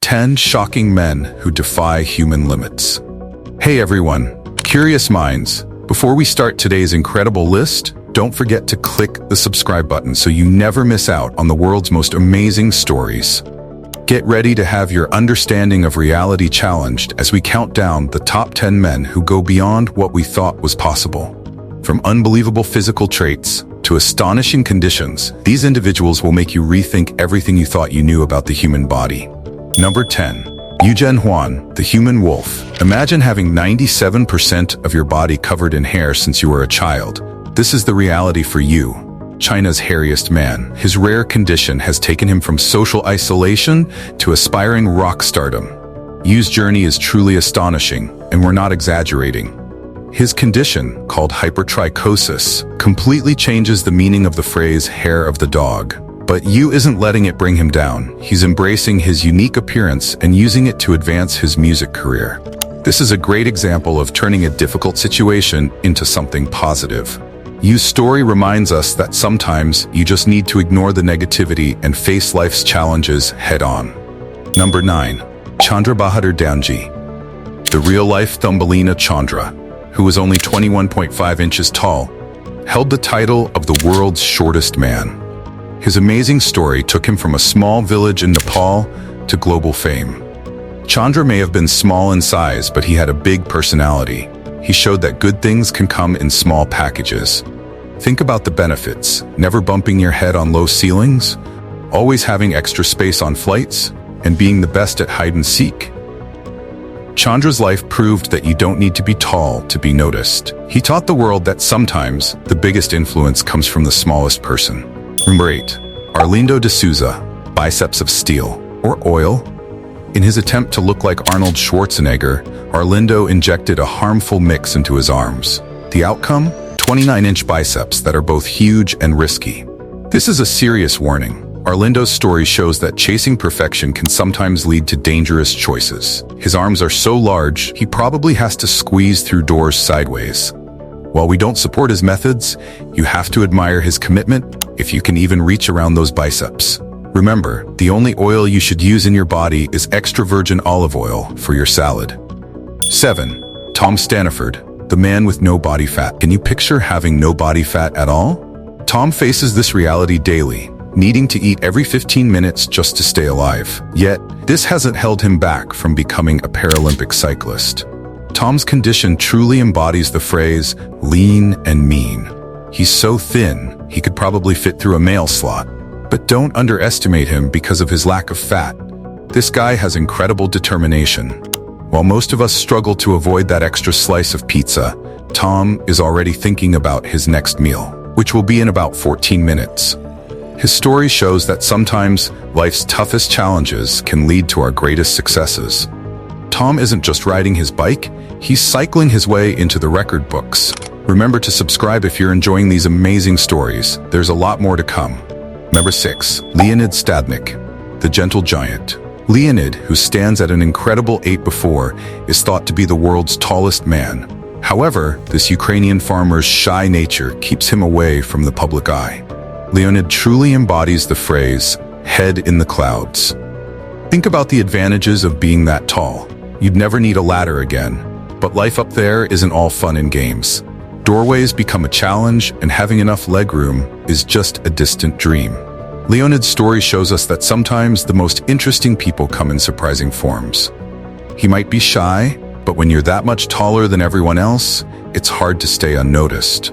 10 Shocking Men Who Defy Human Limits. Hey everyone, curious minds, before we start today's incredible list, don't forget to click the subscribe button so you never miss out on the world's most amazing stories. Get ready to have your understanding of reality challenged as we count down the top 10 men who go beyond what we thought was possible. From unbelievable physical traits to astonishing conditions, these individuals will make you rethink everything you thought you knew about the human body. Number 10. Yu Zhenhuan, the human wolf. Imagine having 97% of your body covered in hair since you were a child. This is the reality for Yu, China's hairiest man. His rare condition has taken him from social isolation to aspiring rock stardom. Yu's journey is truly astonishing, and we're not exaggerating. His condition, called hypertrichosis, completely changes the meaning of the phrase hair of the dog. But Yu isn't letting it bring him down. He's embracing his unique appearance and using it to advance his music career. This is a great example of turning a difficult situation into something positive. Yu's story reminds us that sometimes you just need to ignore the negativity and face life's challenges head-on. Number 9. Chandra Bahadur Damji, the real-life Thumbelina Chandra, who was only 21.5 inches tall, held the title of the world's shortest man. His amazing story took him from a small village in Nepal to global fame. Chandra may have been small in size, but he had a big personality. He showed that good things can come in small packages. Think about the benefits: never bumping your head on low ceilings, always having extra space on flights, and being the best at hide and seek. Chandra's life proved that you don't need to be tall to be noticed. He taught the world that sometimes the biggest influence comes from the smallest person. Number 8. Arlindo de Souza, biceps of steel or oil. In his attempt to look like Arnold Schwarzenegger, Arlindo injected a harmful mix into his arms. The outcome? 29-inch biceps that are both huge and risky. This is a serious warning. Arlindo's story shows that chasing perfection can sometimes lead to dangerous choices. His arms are so large, he probably has to squeeze through doors sideways. While we don't support his methods, you have to admire his commitment if you can even reach around those biceps. Remember, the only oil you should use in your body is extra virgin olive oil for your salad. 7. Tom Staniford, the man with no body fat. Can you picture having no body fat at all? Tom faces this reality daily, needing to eat every 15 minutes just to stay alive. Yet, this hasn't held him back from becoming a Paralympic cyclist. Tom's condition truly embodies the phrase, lean and mean. He's so thin, he could probably fit through a mail slot. But don't underestimate him because of his lack of fat. This guy has incredible determination. While most of us struggle to avoid that extra slice of pizza, Tom is already thinking about his next meal, which will be in about 14 minutes. His story shows that sometimes life's toughest challenges can lead to our greatest successes. Tom isn't just riding his bike, he's cycling his way into the record books. Remember to subscribe if you're enjoying these amazing stories. There's a lot more to come. Number 6. Leonid Stadnik, the gentle giant. Leonid, who stands at an incredible 8'4", is thought to be the world's tallest man. However, this Ukrainian farmer's shy nature keeps him away from the public eye. Leonid truly embodies the phrase, head in the clouds. Think about the advantages of being that tall. You'd never need a ladder again. But life up there isn't all fun and games. Doorways become a challenge, and having enough legroom is just a distant dream. Leonid's story shows us that sometimes the most interesting people come in surprising forms. He might be shy, but when you're that much taller than everyone else, it's hard to stay unnoticed.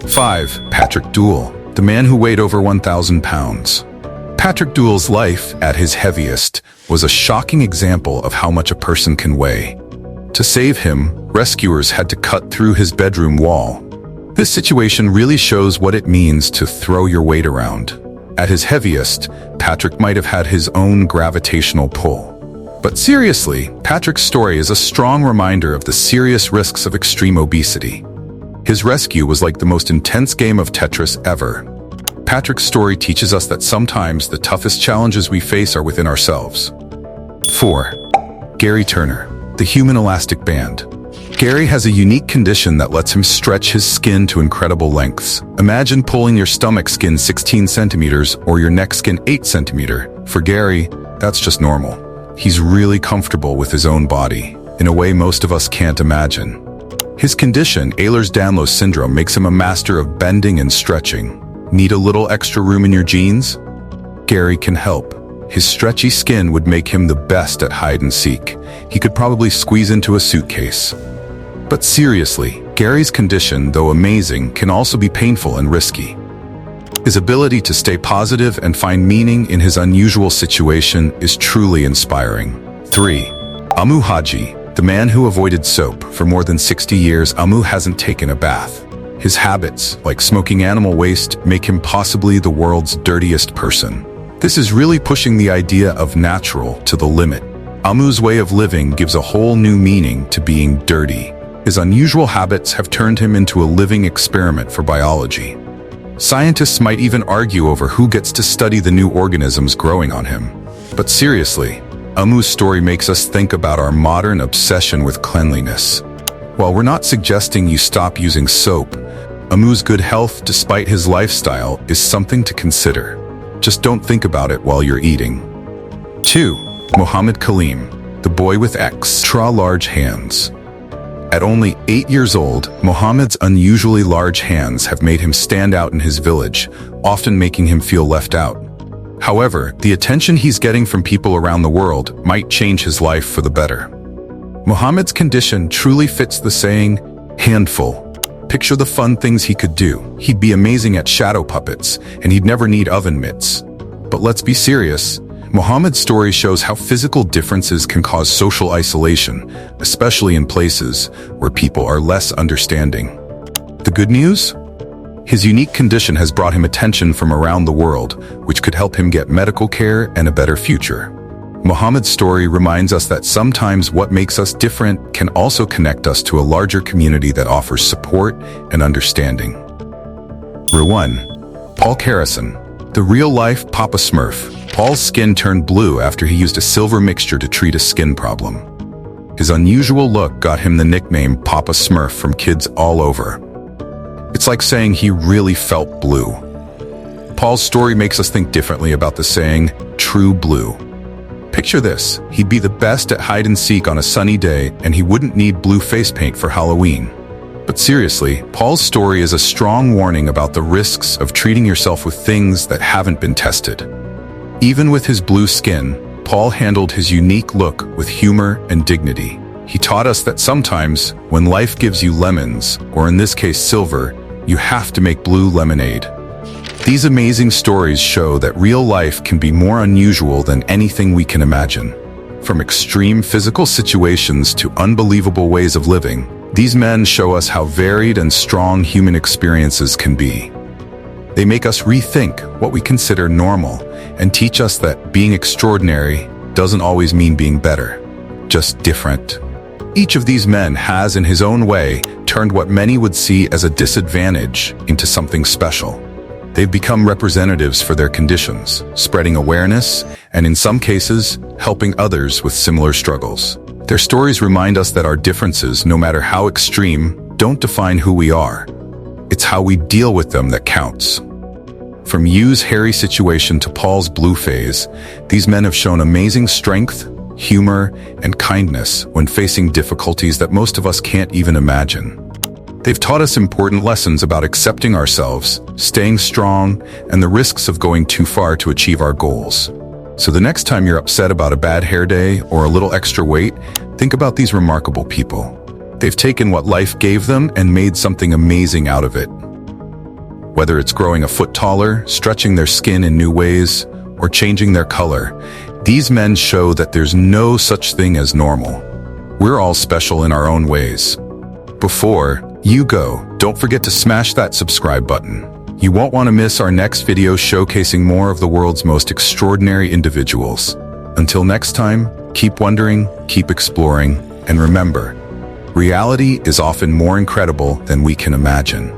5. Patrick Doull, the man who weighed over 1,000 pounds. Patrick Doull's life, at his heaviest, was a shocking example of how much a person can weigh. To save him, rescuers had to cut through his bedroom wall. This situation really shows what it means to throw your weight around. At his heaviest, Patrick might have had his own gravitational pull. But seriously, Patrick's story is a strong reminder of the serious risks of extreme obesity. His rescue was like the most intense game of Tetris ever. Patrick's story teaches us that sometimes the toughest challenges we face are within ourselves. 4. Gary Turner, the human elastic band. Gary has a unique condition that lets him stretch his skin to incredible lengths. Imagine pulling your stomach skin 16 centimeters or your neck skin 8 centimeters. For Gary, that's just normal. he's really comfortable with his own body, in a way most of us can't imagine. His condition, Ehlers-Danlos syndrome, makes him a master of bending and stretching. Need a little extra room in your jeans? Gary can help. His stretchy skin would make him the best at hide and seek. He could probably squeeze into a suitcase. But seriously, Gary's condition, though amazing, can also be painful and risky. His ability to stay positive and find meaning in his unusual situation is truly inspiring. 3. Amu Haji, the man who avoided soap. For more than 60 years, Amu hasn't taken a bath. His habits, like smoking animal waste, make him possibly the world's dirtiest person. This is really pushing the idea of natural to the limit. Amu's way of living gives a whole new meaning to being dirty. His unusual habits have turned him into a living experiment for biology. Scientists might even argue over who gets to study the new organisms growing on him. But seriously, Amu's story makes us think about our modern obsession with cleanliness. While we're not suggesting you stop using soap, Amu's good health despite his lifestyle is something to consider. Just don't think about it while you're eating. 2. Mohammed Kaleem, the boy with extra large hands. At only 8 years old, Mohammed's unusually large hands have made him stand out in his village, often making him feel left out. However, the attention he's getting from people around the world might change his life for the better. Mohammed's condition truly fits the saying, handful. Picture the fun things he could do. He'd be amazing at shadow puppets, and he'd never need oven mitts. But let's be serious. Mohammed's story shows how physical differences can cause social isolation, especially in places where people are less understanding. The good news? His unique condition has brought him attention from around the world, which could help him get medical care and a better future. Mohammed's story reminds us that sometimes what makes us different can also connect us to a larger community that offers support and understanding. 1. Paul Carrison, the real-life Papa Smurf. Paul's skin turned blue after he used a silver mixture to treat a skin problem. His unusual look got him the nickname Papa Smurf from kids all over. It's like saying he really felt blue. Paul's story makes us think differently about the saying, true blue. Picture this, he'd be the best at hide and seek on a sunny day, and he wouldn't need blue face paint for Halloween. But seriously, Paul's story is a strong warning about the risks of treating yourself with things that haven't been tested. Even with his blue skin, Paul handled his unique look with humor and dignity. He taught us that sometimes, when life gives you lemons, or in this case silver, you have to make blue lemonade. These amazing stories show that real life can be more unusual than anything we can imagine. From extreme physical situations to unbelievable ways of living, these men show us how varied and strong human experiences can be. They make us rethink what we consider normal and teach us that being extraordinary doesn't always mean being better, just different. Each of these men has, in his own way, turned what many would see as a disadvantage into something special. They've become representatives for their conditions, spreading awareness, and in some cases, helping others with similar struggles. Their stories remind us that our differences, no matter how extreme, don't define who we are. It's how we deal with them that counts. From Yu's hairy situation to Paul's blue phase, these men have shown amazing strength, humor, and kindness when facing difficulties that most of us can't even imagine. They've taught us important lessons about accepting ourselves, staying strong, and the risks of going too far to achieve our goals. So the next time you're upset about a bad hair day or a little extra weight, think about these remarkable people. They've taken what life gave them and made something amazing out of it. Whether it's growing a foot taller, stretching their skin in new ways, or changing their color, these men show that there's no such thing as normal. We're all special in our own ways. Before you go, don't forget to smash that subscribe button. You won't want to miss our next video showcasing more of the world's most extraordinary individuals. Until next time, keep wondering, keep exploring, and remember, reality is often more incredible than we can imagine.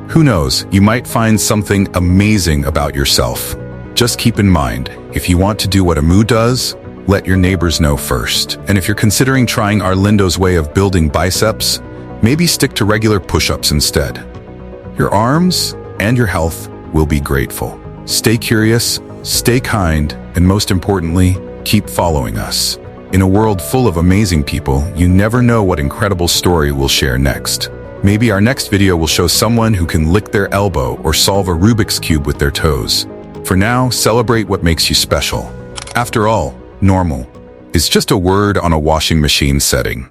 Who knows, you might find something amazing about yourself. Just keep in mind, if you want to do what Amu does, let your neighbors know first. And if you're considering trying Arlindo's way of building biceps, maybe stick to regular push-ups instead. Your arms and your health will be grateful. Stay curious, stay kind, and most importantly, keep following us. In a world full of amazing people, you never know what incredible story we'll share next. Maybe our next video will show someone who can lick their elbow or solve a Rubik's Cube with their toes. For now, celebrate what makes you special. After all, normal is just a word on a washing machine setting.